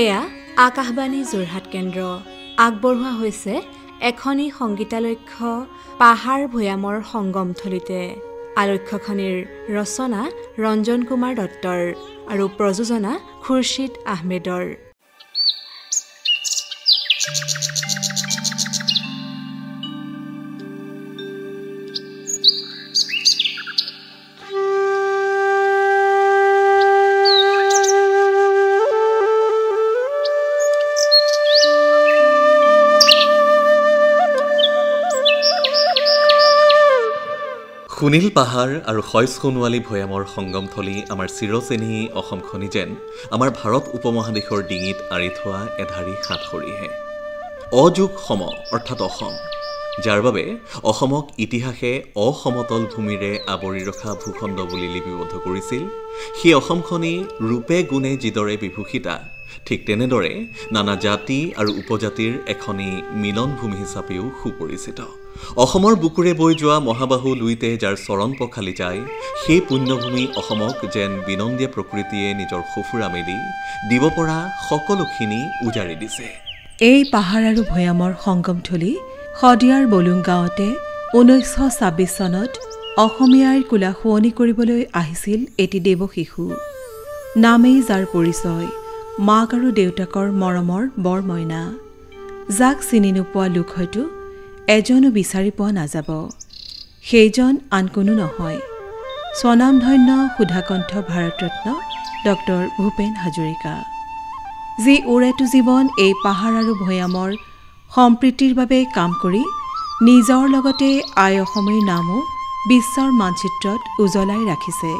এয়া আকাশবাণী যোৰহাট কেন্দ্ৰ। আগবঢ়োৱা হৈছে এখনি সংগীতালক্ষ্য পাহাৰ ভৈয়ামৰ সংগমথলীতে। আলক্ষ্যখনিৰ ৰচনা ৰঞ্জন কুমাৰ দত্তৰ আৰু প্ৰযোজনা খুৰশ্বিদ আহমেদৰ। সুনীল পাহাৰ আৰু শইচ সোণোৱালী ভৈয়ামৰ সংগমথলী আমাৰ চিৰচেনেহী অসমখনি যেন আমাৰ ভাৰত উপমহাদেশৰ ডিঙিত আঁৰি থোৱা এধাৰী সাতসৰীহে। অযোগ সম অৰ্থাৎ অসম, যাৰ বাবে অসমক ইতিহাসে অসমতল ভূমিৰে আৱৰি ৰখা ভূখণ্ড বুলি লিপিবদ্ধ কৰিছিল, সেই অসমখনি ৰূপে গুণে যিদৰে বিভূষিতা, ঠিক তেনেদৰে নানা জাতি আৰু উপজাতিৰ এখনি মিলনভূমি হিচাপেও সুপৰিচিত। অসমৰ বুকুৰে বৈ যোৱা মহাবাহু লুইতে যাৰ চৰণ পখালি যায়, সেই পুণ্যভূমি অসমক যেন বিনন্দীয়া প্ৰকৃতিয়ে নিজৰ সফুৰা মেলি দিব পৰা সকলোখিনি উজাৰি দিছে। এই পাহাৰ আৰু ভৈয়ামৰ সংগমথলী শদিয়াৰ বলুং গাঁৱতে 1926 চনত অসমীয়াৰ কোলা শুৱনি কৰিবলৈ আহিছিল এটি দেৱশিশু। নামেই যাৰ পৰিচয়, মাক আৰু দেউতাকৰ মৰমৰ বৰমইনা, যাক চিনি নোপোৱা লোক হয়তো এজনো বিচাৰি পোৱা নাযাব। সেইজন আন কোনো নহয়, স্বনামধন্য সুধাকণ্ঠ ভাৰতৰত্ন ডক্টৰ ভূপেন হাজৰিকা, যি ওৰেটো জীৱন এই পাহাৰ আৰু ভৈয়ামৰ সম্প্ৰীতিৰ বাবে কাম কৰি নিজৰ লগতে আই অসমৰ নামো বিশ্বৰ মানচিত্ৰত উজ্বলাই ৰাখিছে।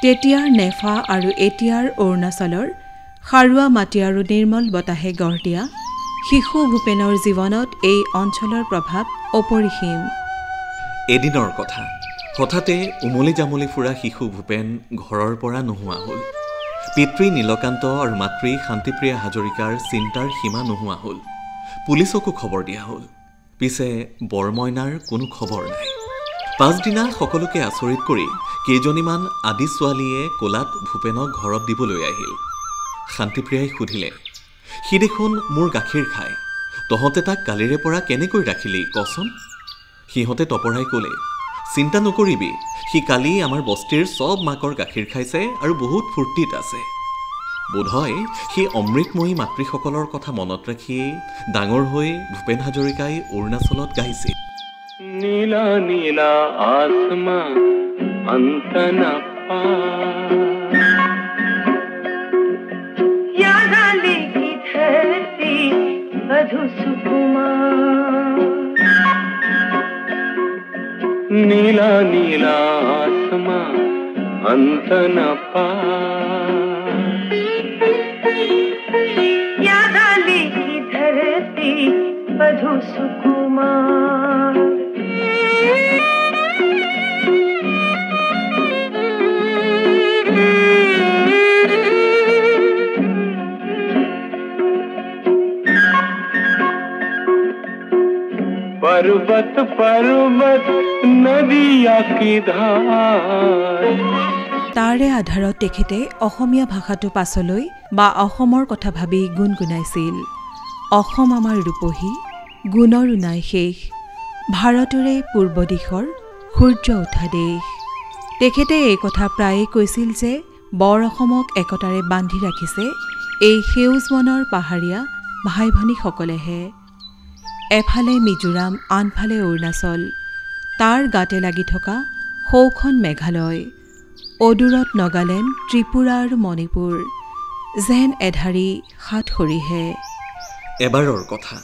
তেতিয়াৰ নেফা আৰু এতিয়াৰ অৰুণাচলৰ সাৰুৱা মাটি আৰু নিৰ্মল বতাহে গঢ় দিয়া শিশু ভূপেনৰ জীৱনত এই অঞ্চলৰ প্ৰভাৱ অপৰিসীম। এদিনৰ কথা, হঠাতে উমলি জামলি ফুৰা শিশু ভূপেন ঘৰৰ পৰা নোহোৱা হ'ল। পিতৃ নীলকান্ত আৰু মাতৃ শান্তিপ্ৰিয়া হাজৰিকাৰ চিন্তাৰ সীমা নোহোৱা হ'ল। পুলিচকো খবৰ দিয়া হ'ল, পিছে বৰমইনাৰ কোনো খবৰ নাই। পাছদিনা সকলোকে আচৰিত কৰি কেইজনীমান আদি ছোৱালীয়ে কোলাত ভূপেনক ঘৰত দিবলৈ আহিল। শান্তিপ্ৰিয়াই সুধিলে, সি দেখোন মোৰ গাখীৰ খায়, তহঁতে তাক কালিৰে পৰা কেনেকৈ ৰাখিলি কচোন? সিহঁতে তপৰাই ক'লে, চিন্তা নকৰিবি, সি কালি আমাৰ বস্তিৰ চব মাকৰ গাখীৰ খাইছে আৰু বহুত ফূৰ্তিত আছে। বোধহয় সি অমৃতময়ী মাতৃসকলৰ কথা মনত ৰাখিয়েই ডাঙৰ হৈ ভূপেন হাজৰিকাই অৰুণাচলত গাইছিল। নীলা নীলা আসমান অন্ত না পায়, याद आली की धरती मधु सुकुमार, नीला नीला आसमान अंत न पाय, याद आली की धरती मधु सुकुमार। पर्वत पर्वत नदिया की धार। তাৰে আধাৰত তেখেতে অসমীয়া ভাষাটো পাছলৈ বা অসমৰ কথা ভাবি গুণগুণাইছিল। অসম আমাৰ ৰূপহী, গুণৰো নাই শেষ, ভাৰতৰে পূৰ্ব দিশৰ সূৰ্য উঠা দেশ। তেখেতে এই কথা প্ৰায়ে কৈছিল যে বৰ অসমক একতাৰে বান্ধি ৰাখিছে এই সেউজ বনৰ পাহাৰীয়া ভাই ভনীসকলেহে। এফালে মিজোৰাম, আনফালে অৰুণাচল, তাৰ গাতে লাগি থকা সৌখন মেঘালয়, অদূৰত নগালেণ্ড, ত্ৰিপুৰা আৰু মণিপুৰ, যেন এধাৰী সাতসৰীহে। এবাৰৰ কথা,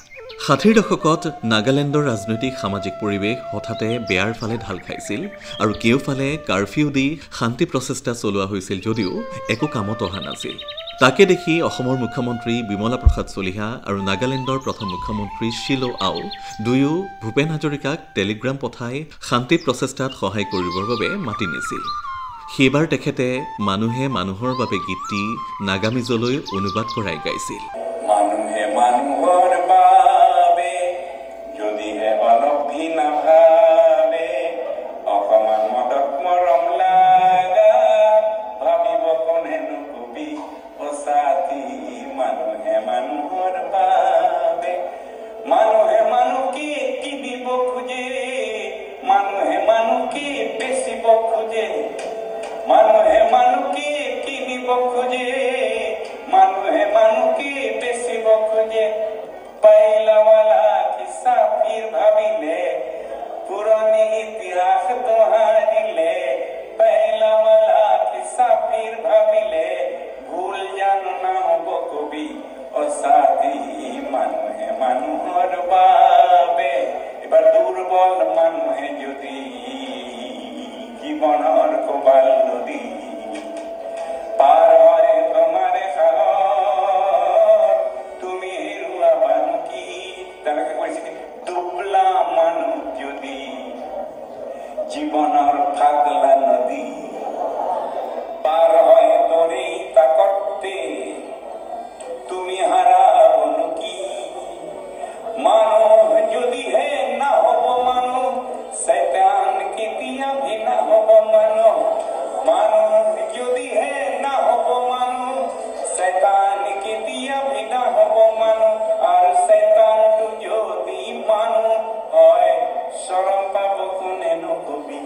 60ৰ দশকত নাগালেণ্ডৰ ৰাজনৈতিক সামাজিক পৰিৱেশ হঠাতে বেয়াৰ ফালে ঢাল খাইছিল আৰু কেওফালে কাৰফিউ দি শান্তি প্ৰচেষ্টা চলোৱা হৈছিল যদিও একো কামত অহা নাছিল। তাকে দেখি অসমৰ মুখ্যমন্ত্ৰী বিমলা প্ৰসাদ চলিহা আৰু নাগালেণ্ডৰ প্ৰথম মুখ্যমন্ত্ৰী শিলো আও দুয়ো ভূপেন হাজৰিকাক টেলিগ্ৰাম পঠাই শান্তি প্ৰচেষ্টাত সহায় কৰিবৰ বাবে মাতি নিছিল। সেইবাৰ তেখেতে মানুহে মানুহৰ বাবে গীতটি নাগামিজলৈ অনুবাদ কৰাই গাইছিল। মানুহে মানুহৰ বাবে যদিহে অলপ ভিনা ভাবে, অকমান মদক মৰম লাগা, ভাবিব কোনেনো কবি অসাতি মানুহে মানুহকে কিনিব খোজে, মানুহে মানুহকে বেচিব খোজে। পাইলাৱালা কিসাফিৰ ভাবিলে পুৰণি ইতিহাস দোহাৰিলে। পাইলাৱালা কিসাফিৰ ভাবিলে ভুল জানো নহ'ব কবি অসাধি। মানুহে মানুহৰ বাবে এবাৰ দুৰ্বল মানুহে যদি জীৱনৰ কোবাল নদী পাৰ হয় তোমাৰে সাগৰ, তুমি হেৰুৱা মানুহ কি। তেনেকে কৈছে দুবলা মানুহ যদি জীৱনৰ পাগলা নদী পাৰ হয় তৰি তাকতে, তুমি হাৰাবনো কি। মানুহ যদিহে নহ'ব মানুহ, শয়তান কেতিয়া ভিনা হ'ব মানুহ। মানুহ যদিহে নহ'ব মানুহ, শয়তান কেতিয়া ভিনা হ'ব মানুহ। আৰু শয়তানটো যদি মানুহ হয়, চৰম পাব কোনেনো কবি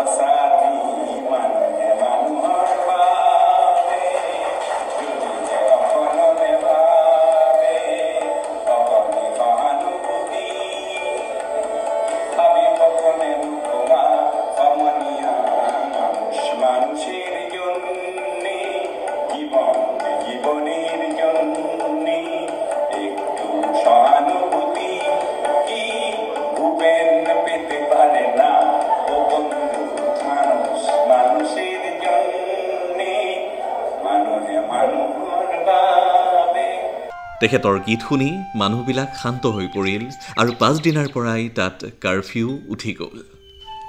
অসাধি। মানুহে মানুহৰ বাবে যদিহে অকণনে ভাবে অকণি সহানুভূতি, ভাবিব কোনেনো কোৱা সমনীয়া মানুষ মানুষের জন্যে, জীবন জীবনের জন্যে একটু সহানুভূতি কি ভূপেন পেতে পারে না ও বন্ধু। মানুষ মানুষের জন্যে, মানুহে মানুহৰ বাবে। তেখেতৰ গীত শুনি মানুহবিলাক শান্ত হৈ পৰিল আৰু পাছদিনাৰ পৰাই তাত কাৰফিউ উঠি গ'ল।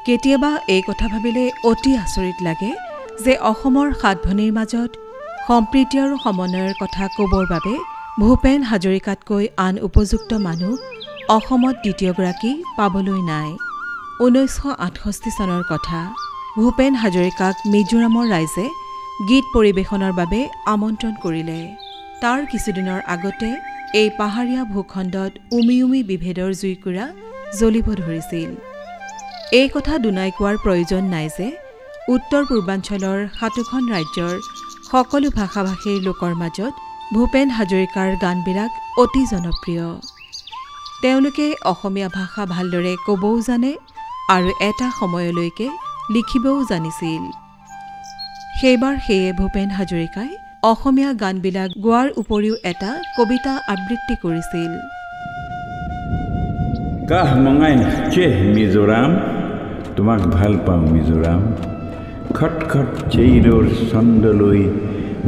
কেতিয়াবা এই কথা ভাবিলে অতি আচৰিত লাগে যে অসমৰ ৭ ভনীৰ মাজত সম্প্ৰীতি আৰু সমন্বয়ৰ কথা ক'বৰ বাবে ভূপেন হাজৰিকাতকৈ আন উপযুক্ত মানুহ অসমত দ্বিতীয়গৰাকী পাবলৈ নাই। 1968 চনৰ কথা। ভূপেন হাজৰিকাক মিজোৰামৰ ৰাইজে গীত পৰিৱেশনৰ বাবে আমন্ত্ৰণ কৰিলে। তাৰ কিছুদিনৰ আগতে এই পাহাৰীয়া ভূখণ্ডত উমি উমি বিভেদৰ জুইকুৰা জ্বলিব ধৰিছিল। এই কথা দুনাই কোৱাৰ প্ৰয়োজন নাই যে উত্তৰ পূৰ্বাঞ্চলৰ ৭খন ৰাজ্যৰ সকলো ভাষা ভাষীৰ লোকৰ মাজত ভূপেন হাজৰিকাৰ গানবিলাক অতি জনপ্ৰিয়। তেওঁলোকে অসমীয়া ভাষা ভালদৰে ক'বও জানে আৰু এটা সময়লৈকে লিখিবও জানিছিল। সেইবাৰ সেয়ে ভূপেন হাজৰিকাই অসমীয়া গানবিলাক গোৱাৰ উপৰিও এটা কবিতা আবৃত্তি কৰিছিল। কাহ মঙাই চেহ মিজোৰাম, তোমাক ভাল পাওঁ মিজোৰাম। খট খট চেইৰৰ ছন্দলৈ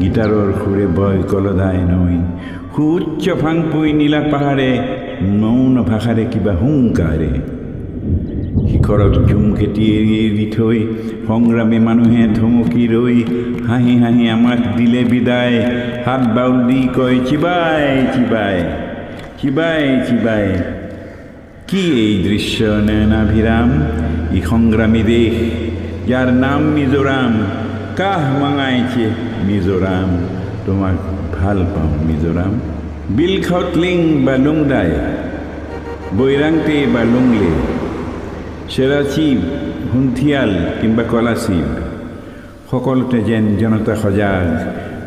গীটাৰৰ সুৰে বয় কলদাই নৈ। সুউচ্চ ফাংপুই নীলা পাহাৰে মৌন ভাষাৰে কিবা হুংকাৰে। শিখৰত ঝুম খেতি এৰি দি থৈ সংগ্ৰামী মানুহে থমকি ৰৈ হাঁহি হাঁহি আমাক দিলে বিদায়। হাত বাউল দি কয় চিবাই চিবাই চিবাই চিবাই। কি এই দৃশ্য নয়নাভিৰাম, ই সংগ্ৰামী দেশ যাৰ নাম মিজোৰাম। কাহ মঙাইছে মিজোৰাম, তোমাক ভাল পাওঁ মিজোৰাম। বিলখাউটলিং বা লুংদাই, বৈৰাংটে বা লুংলে, চেৰাচিব, হুন্থিয়াল কিংবা কলাচিব, সকলোতে যেন জনতা সজাগ।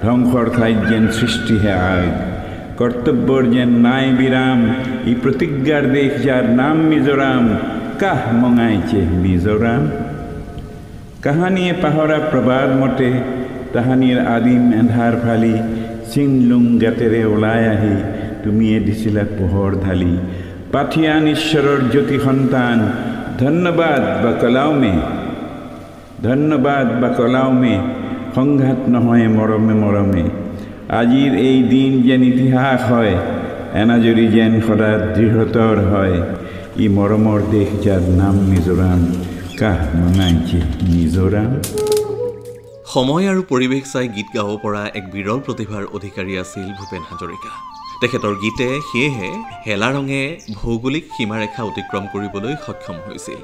ধ্বংসৰ ঠাইত যেন সৃষ্টিহে আগ। কৰ্তব্যৰ যেন নাই বিৰাম, ই প্ৰতিজ্ঞাৰ দেশ যাৰ নাম মিজোৰাম। কাহ মঙাইছে মিজোৰাম। কাহানিয়ে পাহৰা প্ৰবাদ মতে তাহানিৰ আদিম এন্ধাৰ ফালি চিনলুং গাতেৰে ওলাই আহি তুমিয়ে দিছিলা পোহৰ ঢালি। পাঠিয়ান ঈশ্বৰৰ জ্যোতি সন্তান, ধন্যবাদ বা কলাউমে, ধন্যবাদ বা কলাউমে। সংঘাত নহয় মৰমে মৰমে। আজিৰ এই দিন যেন ইতিহাস হয়, এনাজৰী যেন সদা দৃঢ়তৰ হয়। ই মৰমৰ দেশ যাৰ নাম মিজোৰাম। কাহ মঙাইছে মিজোৰাম। সময় আৰু পৰিৱেশ চাই গীত গাব পৰা এক বিৰল প্ৰতিভাৰ অধিকাৰী আছিল ভূপেন হাজৰিকা। তেখেতৰ গীতে সেয়েহে হেলা ৰঙে ভৌগোলিক সীমাৰেখা অতিক্ৰম কৰিবলৈ সক্ষম হৈছিল।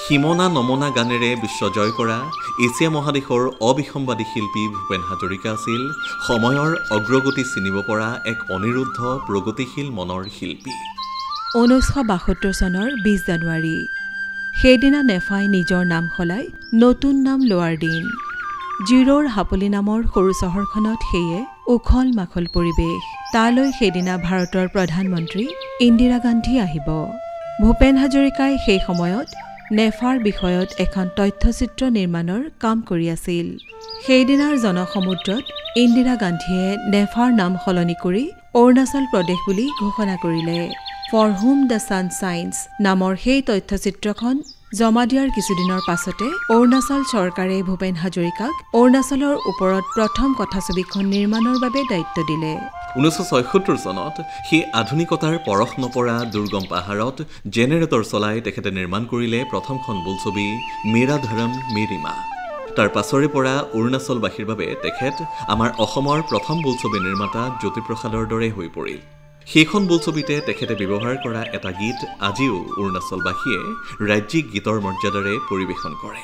সীমনা নমনা গানেৰে বিশ্ব জয় কৰা এছিয়া মহাদেশৰ অবিসম্বাদী শিল্পী ভূপেন হাজৰিকা আছিল সময়ৰ অগ্ৰগতি চিনিব পৰা এক অনিৰুদ্ধ প্ৰগতিশীল মনৰ শিল্পী। 1972 চনৰ 20 জানুৱাৰী। সেইদিনা নেফাই নিজৰ নাম সলাই নতুন নাম লোৱাৰ দিন। জিৰোৰ হাপলি নামৰ সৰু চহৰখনত সেয়ে উখল মাখল পৰিৱেশ। তালৈ সেইদিনা ভাৰতৰ প্ৰধানমন্ত্ৰী ইন্দিৰা গান্ধী আহিব। ভূপেন হাজৰিকাই সেই সময়ত নেফাৰ বিষয়ত এখন তথ্যচিত্ৰ নিৰ্মাণৰ কাম কৰি আছিল। সেইদিনাৰ জনসমুদ্ৰত ইন্দিৰা গান্ধীয়ে নেফাৰ নাম সলনি কৰি অৰুণাচল প্ৰদেশ বুলি ঘোষণা কৰিলে। For whom the sun shines নামৰ সেই তথ্যচিত্ৰখন জমা দিয়াৰ কিছুদিনৰ পাছতে অৰুণাচল চৰকাৰে ভূপেন হাজৰিকাক অৰুণাচলৰ ওপৰত প্ৰথম কথাছবিখন নিৰ্মাণৰ বাবে দায়িত্ব দিলে। 1976 চনত সেই আধুনিকতাৰ পৰশ নপৰা দুৰ্গম পাহাৰত জেনেৰেটৰ চলাই তেখেতে নিৰ্মাণ কৰিলে প্ৰথমখন বোলছবি মেৰা ধৰম মেৰি মা। তাৰ পাছৰে পৰা অৰুণাচলবাসীৰ বাবে তেখেত আমাৰ অসমৰ প্ৰথম বোলছবি নিৰ্মাতা জ্যোতিপ্ৰসাদৰ দৰে হৈ পৰিল। সেইখন বোলছবিতে তেখেতে ব্যৱহাৰ কৰা এটা গীত আজিও অৰুণাচলবাসীয়ে ৰাজ্যিক গীতৰ মৰ্যাদাৰে পৰিৱেশন কৰে।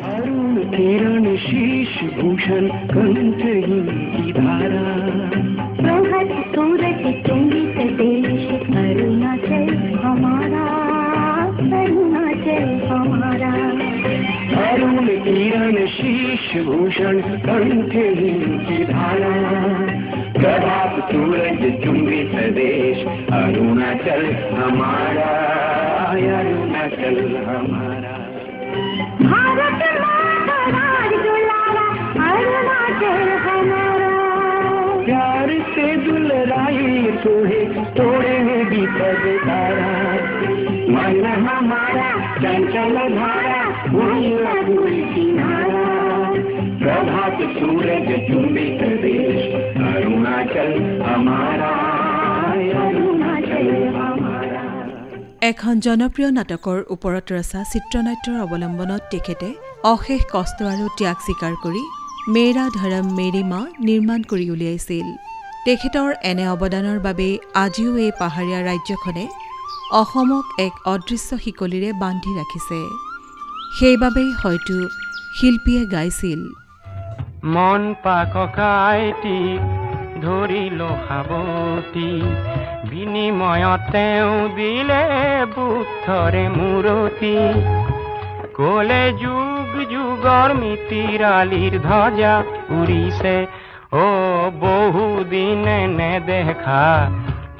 अरुण किरण शीश भूषण कंठही की धारा प्रभात सूरज चुंबित देश अरुणाचल हमारा अरुणाचल हमारा अरुण किरण शीश भूषण कंठही की धारा प्रभात सूरज चुंबित देश अरुणाचल हमारा अरुणाचल हमारा भारत माता राज दुलारा अरुणाचल हमारा प्यार से दुलराई तोड़े भी तारा मन हमारा चंचल धारा किनारा प्रभात सूरज चुंबित देश अरुणाचल हमारा अरुणाचल हमारा। এখন জনপ্ৰিয় নাটকৰ ওপৰত ৰচা চিত্ৰনাট্যৰ অৱলম্বনত তেখেতে অশেষ কষ্ট আৰু ত্যাগ স্বীকাৰ কৰি মেৰা ধৰম মেৰি মা নিৰ্মাণ কৰি উলিয়াইছিল। তেখেতৰ এনে অৱদানৰ বাবে আজিও এই পাহাৰীয়া ৰাজ্যখনে অসমক এক অদৃশ্য শিকলিৰে বান্ধি ৰাখিছে। সেইবাবেই হয়তো শিল্পীয়ে গাইছিল, মন পাককাইটি ধৰিল সাৱতি বিনিময়ত তেওঁ দিলে বুদ্ধৰে মূৰতি ক'লে যুগ যুগৰ মিতিৰালিৰ ধ্বজা উৰিছে অ বহুদিনে নেদেখা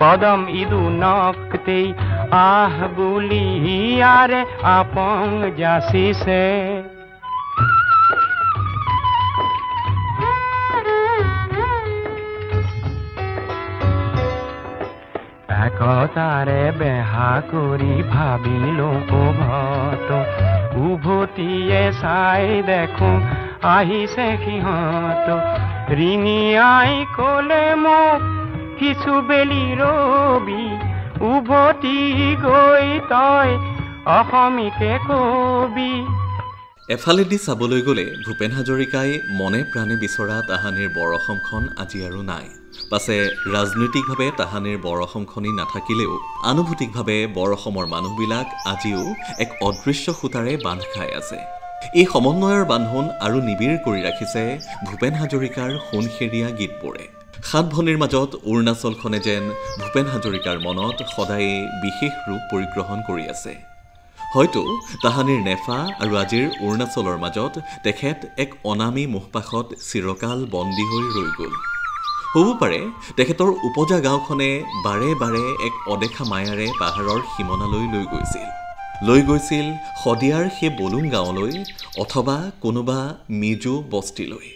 পদম ইদু নক্তেই আহ বুলি ইয়াৰে আপং যাচিছে। একতাৰে বেহা কৰি ভাবিলো উভত উভতিয়ে চাই দেখো আহিছে সিহঁত ৰিঙিয়াই ক'লে মোক কিছু বেলি ৰবি উভতি গৈ তই অসমীকে কবি। এফালেদি চাবলৈ গ'লে ভূপেন হাজৰিকাই মনে প্ৰাণে বিচৰা তাহানিৰ বৰ অসমখন আজি আৰু নাই। পাছে ৰাজনৈতিকভাৱে তাহানিৰ বৰ অসমখনি নাথাকিলেও আনুভূতিকভাৱে বৰ অসমৰ মানুহবিলাক আজিও এক অদৃশ্য সূতাৰে বান্ধ খাই আছে। এই সমন্বয়ৰ বান্ধোন আৰু নিবিড় কৰি ৰাখিছে ভূপেন হাজৰিকাৰ সোণসেৰীয়া গীতবোৰে। সাত ভনীৰ মাজত অৰুণাচলখনে যেন ভূপেন হাজৰিকাৰ মনত সদায়ে বিশেষ ৰূপ পৰিগ্ৰহণ কৰি আছে। হয়তো তাহানিৰ নেফা আৰু আজিৰ অৰুণাচলৰ মাজত তেখেত এক অনামী মোহপাশত চিৰকাল বন্দী হৈ ৰৈ গ'ল। হ'ব পাৰে তেখেতৰ উপজা গাঁওখনে বাৰে বাৰে এক অদেখা মায়াৰে পাহাৰৰ সীমনালৈ লৈ গৈছিল শদিয়াৰ সেই বলুং গাঁৱলৈ অথবা কোনোবা মিজো বস্তিলৈ।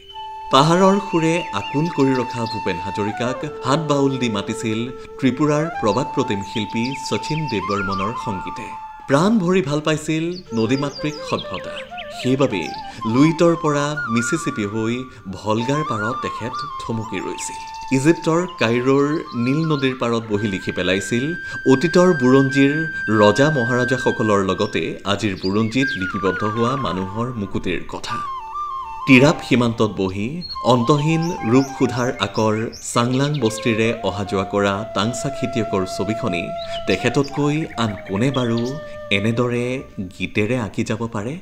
পাহাৰৰ সুৰে আকুল কৰি ৰখা ভূপেন হাজৰিকাক হাত বাউল দি মাতিছিল ত্ৰিপুৰাৰ প্ৰবাদ প্ৰতিম শিল্পী শচীন দেৱবৰ্মনৰ সংগীতে। প্ৰাণ ভৰি ভাল পাইছিল নদীমাতৃক সভ্যতা। সেইবাবে লুইটৰ পৰা মিছিছিপি হৈ ভলগাৰ পাৰত তেখেত থমকি ৰৈছিল। ইজিপ্তৰ কাইৰোৰ নীল নদীৰ পাৰত বহি লিখি পেলাইছিল অতীতৰ বুৰঞ্জীৰ ৰজা মহাৰাজাসকলৰ লগতে আজিৰ বুৰঞ্জীত লিপিবদ্ধ হোৱা মানুহৰ মুকুতিৰ কথা। তিৰাপ সীমান্তত বহি অন্তহীন ৰূপ সোধাৰ আকৰ চাংলাং বস্তিৰে অহা যোৱা কৰা টাংচা খেতিয়কৰ ছবিখনি তেখেততকৈ আন কোনে বাৰু এনেদৰে গীতেৰে আঁকি যাব পাৰে?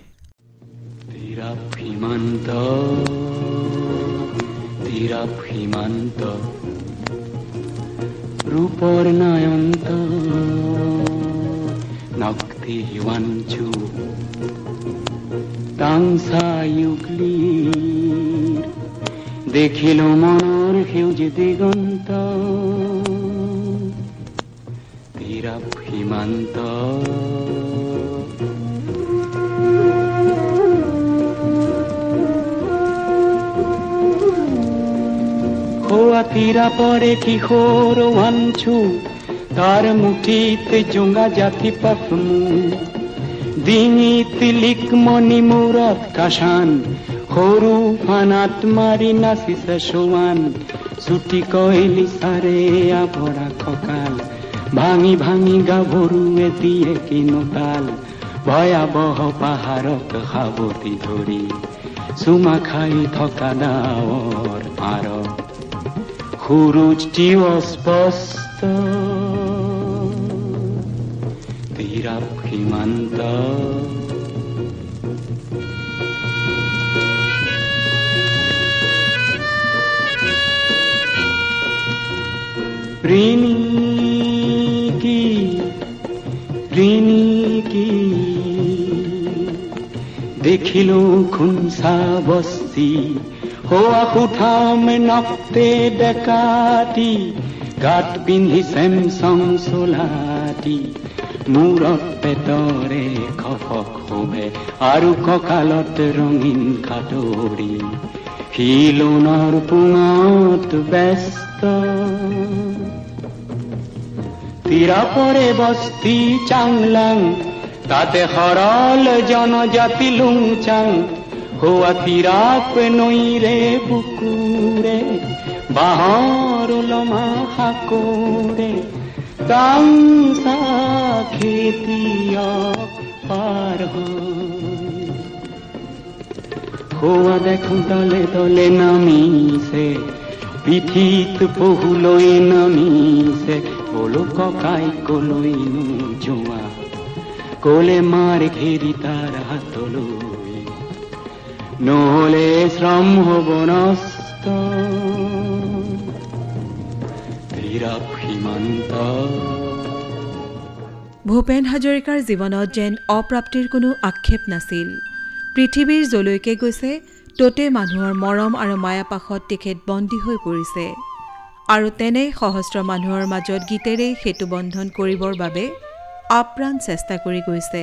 তিৰাপ সীমান্ত ৰূপৰ নয়ন্ত নক্তি হিৱাঞ্চু টাংচা ইউক্লি দেখিল মনৰ সেউজ দিগন্ত তীৰাপ সীমান্ত খোৱা তীৰা পৰে কিশোৰ ৱাঞ্চু তাৰ মুঠিত জোঙা জাতি পাফমু ডিঙিত লিকমণি মূৰত কাশান সৰু ফানাত মাৰি নাচিছে সোৱান চুটি কইলি চাৰে আভৰা কঁকাল ভাঙি ভাঙি গাভৰুৱে দিয়ে কিনোতাল ভয়াবহ পাহাৰক সাৱটি ধৰি চুমা খাই থকা ডাৱৰ আৰ সুৰুজটি অস্পষ্ট তীৰাপ সীমান্ত ঋণিকি দেখিলো খুনসা বস্তি হোৱা সুঠাম নক্তে ডেকাটি গাত পিন্ধি চেমচং চোলাটি মূৰত পেটৰে খফক শোভে আৰু কঁকালত ৰঙীন খাটৰি শিলোনৰ পুঙত ব্যস্ত তীৰাপৰে বস্তি চাংলাং তাতে সৰল জনজাতি লুংচাং হোৱা তীৰাপ নৈৰে বুকুৰে বাঁহৰ ওলমা সাকোৰে কাংচা খেতিয়ক পাৰ হোৱা দেখোঁ তলে তলে নামিছে পিঠিত পহুলৈ নামিছে বলো ককাই কলৈনো জোৱা কলে মাৰ ঘেৰি তাৰ হাতলৈ নহলে শ্ৰম হব নষ্ট তীৰাপ সীমান্ত ভূপেন হাজৰিকাৰ জীৱনত যেন অপ্ৰাপ্তিৰ কোনো আক্ষেপ নাছিল পৃথিৱীৰ যলৈকে গৈছে ততে মানুহৰ মৰম আৰু মায়াপাশত তেখেত বন্দী হৈ পৰিছে আৰু তেনে সহস্ৰ মানুহৰ মাজত গীতেৰে সেতু বন্ধন কৰিবৰ বাবে আপ্ৰাণ চেষ্টা কৰি গৈছে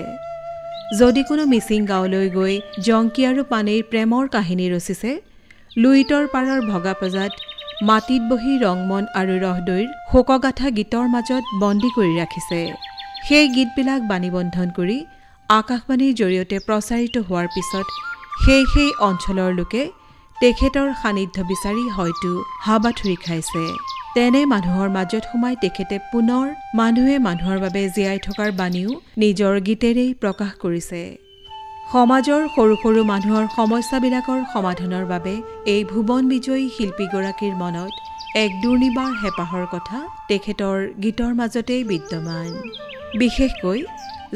যদি কোনো মিচিং গাঁৱলৈ গৈ জংকী আৰু পানেইৰ প্ৰেমৰ কাহিনী ৰচিছে লুইতৰ পাৰৰ ভগা প্ৰজাত মাটিত বহি ৰংমন আৰু ৰহদৈৰ শোকগাথা গীতৰ মাজত বন্দী কৰি ৰাখিছে সেই গীতবিলাক বাণীবন্ধন কৰি আকাশবাণীৰ জৰিয়তে প্ৰচাৰিত হোৱাৰ পিছত সেই অঞ্চলৰ লোকে তেখেতৰ সান্নিধ্য বিচাৰি হয়তো হাবাথুৰি খাইছে তেনে মানুহৰ মাজত সোমাই তেখেতে পুনৰ মানুহে মানুহৰ বাবে জীয়াই থকাৰ বাণীও নিজৰ গীতেৰেই প্ৰকাশ কৰিছে সমাজৰ সৰু সৰু মানুহৰ সমস্যাবিলাকৰ সমাধানৰ বাবে এই ভুৱন বিজয়ী শিল্পীগৰাকীৰ মনত এক দুৰ্নিবাৰ হেঁপাহৰ কথা তেখেতৰ গীতৰ মাজতেই বিদ্যমান বিশেষকৈ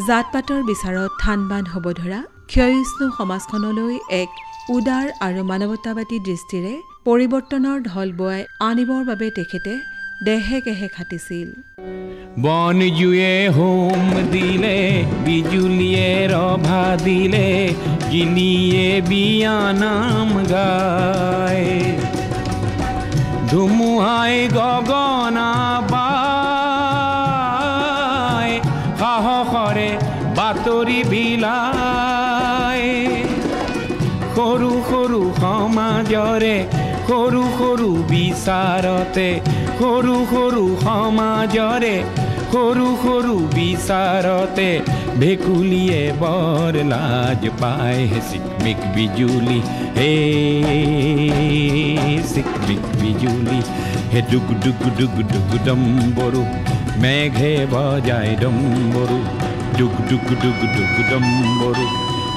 জাতপাতৰ বিচাৰত থানবান হ'ব ধৰা ক্ষয়িষ্ণু সমাজখনলৈ এক উদাৰ আৰু মানৱতাবাদী দৃষ্টিৰে পৰিৱৰ্তনৰ ঢল বোৱাই আনিবৰ বাবে তেখেতে দেহে কেহে খাটিছিল বন জুয়ে হোম দিলে বিজুলিয়ে ৰভা দিলে গিনিয়ে বিয়ানাম গায় ধুমুহাই গগনা বাই সাহসৰে বাতৰি বিলায় সৰু সৰু সমাজৰে সৰু সৰু বিচাৰতে সৰু সৰু সমাজৰে সৰু সৰু বিচাৰতে ভেকুলিয়ে বৰ লাজ পায় চিকমিক বিজুলি হে চিকমিক বিজুলি হে ডুগ ডুগ ডুগ ডুগ ডম্বৰু মেঘে বজায় ডম্বৰু ডুগ ডুগ ডুগ ডুগ ডম্বৰু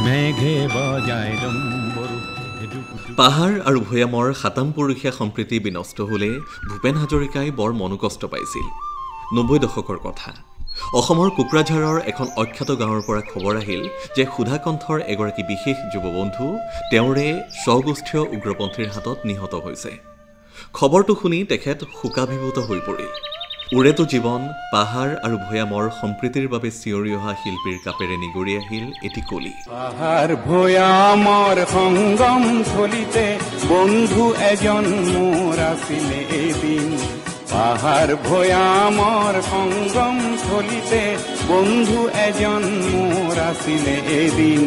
মেঘে বজায় ডম্বৰু পাহাৰ আৰু ভৈয়ামৰ সাতামপুৰুষীয়া সম্প্ৰীতি বিনষ্ট হলে ভূপেন হাজৰিকাই বৰ মনোকষ্ট পাইছিল ৯০ দশকৰ কথা অসমৰ কোকৰাঝাৰৰ এখন অখ্যাত গাঁৱৰ পৰা খবৰ আহিল যে সুধাকণ্ঠৰ এগৰাকী বিশেষ যুৱবন্ধু তেওঁৰে স্বগোষ্ঠীয় উগ্ৰপন্থীৰ হাতত নিহত হৈছে খবৰটো শুনি তেখেত শোকাভিভূত হৈ পৰিল উৰেতো জীৱন পাহাৰ আৰু ভৈয়ামৰ সম্প্ৰীতিৰ বাবে চিঞৰি অহা শিল্পীৰ কাপেৰে নিগৰি আহিল এটি কলি পাহাৰ ভৈয়ামৰ সংগম থলিতে বন্ধু এজন মোৰ আছিলে এদিন পাহাৰ ভৈয়ামৰ সংগম থলিতে বন্ধু এজন মোৰ আছিলে এদিন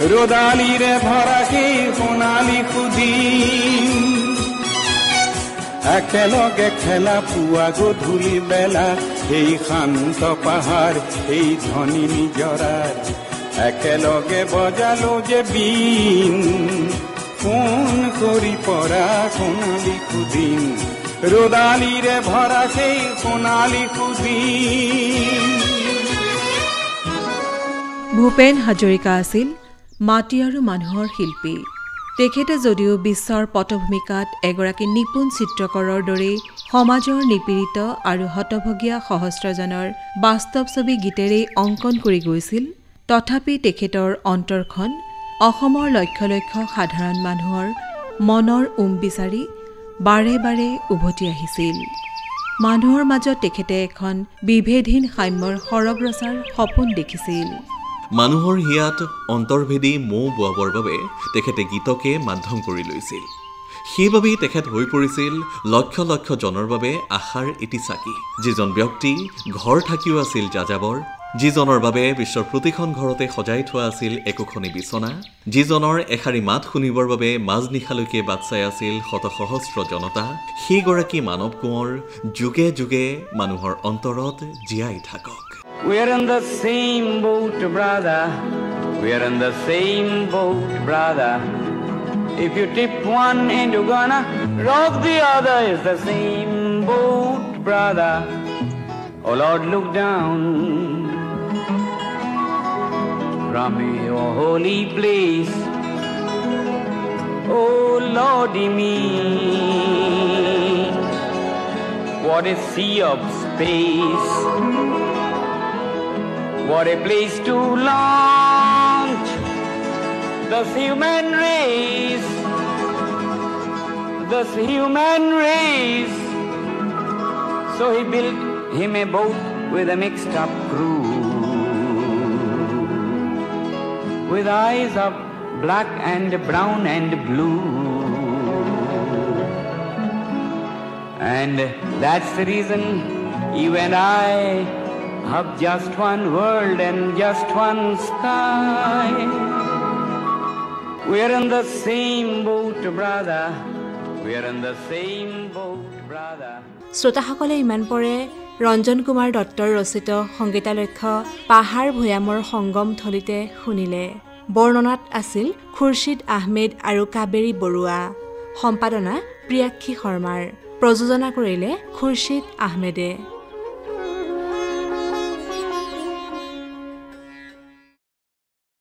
ৰদালিৰে ভৰা সেই সোণালী সুদিন একেলগে খেলা পুৱা গধূলি বেলা সেই শান্ত পাহাৰ সেই ধনী নিজৰাৰ একেলগে বজালো যে বিন ফোন কৰি পৰা সোণালী সুদিন ৰদালিৰে ভৰা সেই সোণালী সুদিন ভূপেন হাজৰিকা আছিল মাটি আৰু মানুহৰ শিল্পী তেখেতে যদিও বিশ্বৰ পটভূমিকাত এগৰাকী নিপুণ চিত্ৰকৰৰ দৰে সমাজৰ নিপীড়িত আৰু হতভগীয়া সহস্ৰজনৰ বাস্তৱ ছবি গীতেৰেই অংকন কৰি গৈছিল তথাপি তেখেতৰ অন্তৰখন অসমৰ লক্ষ লক্ষ সাধাৰণ মানুহৰ মনৰ বিচাৰি বাৰে বাৰে উভতি আহিছিল মানুহৰ মাজত তেখেতে এখন বিভেদহীন সাম্যৰ সৰগ ৰচাৰ সপোন দেখিছিল মানুহৰ হিয়াত অন্তৰ্ভেদী মৌ বোৱাবৰ বাবে তেখেতে গীতকে মাধ্যম কৰি লৈছিল সেইবাবেই তেখেত হৈ পৰিছিল লক্ষ লক্ষ জনৰ বাবে আশাৰ এটি চাকি যিজন ব্যক্তি ঘৰ থাকিও আছিল যাযাবৰ যিজনৰ বাবে বিশ্বৰ প্ৰতিখন ঘৰতে সজাই থোৱা আছিল একোখনি বিচনা যিজনৰ এশাৰী মাত শুনিবৰ বাবে মাজনিশালৈকে বাট চাই আছিল শত সহস্ৰ জনতা সেইগৰাকী মানৱ কোঁৱৰ যুগে যুগে মানুহৰ অন্তৰত জীয়াই থাকক We're in the same boat, brother. We're in the same boat, brother. If you tip one and you're gonna rock the other, it's the same boat, brother. Oh Lord, look down from your holy place. Oh Lordy me, what a sea of space. What a place to launch this human race, this human race. So he built him a boat with a mixed up crew, with eyes of black and brown and blue. And that's the reason you and I have just one world and just one sky. We're in the same boat, brother. We're in the same boat, brother. শ্ৰোতাসকলে ইমান পৰে ৰঞ্জন কুমাৰ দত্তৰ ৰচিত সংগীতালক্ষ্য পাহাৰ ভৈয়ামৰ সংগম থলিতে শুনিলে বৰ্ণনাত আছিল খুৰশিদ আহমেদ আৰু কাবেৰী বৰুৱা সম্পাদনা প্ৰিয়াক্ষী শৰ্মাৰ প্ৰযোজনা কৰিলে খুৰশিদ আহমেদে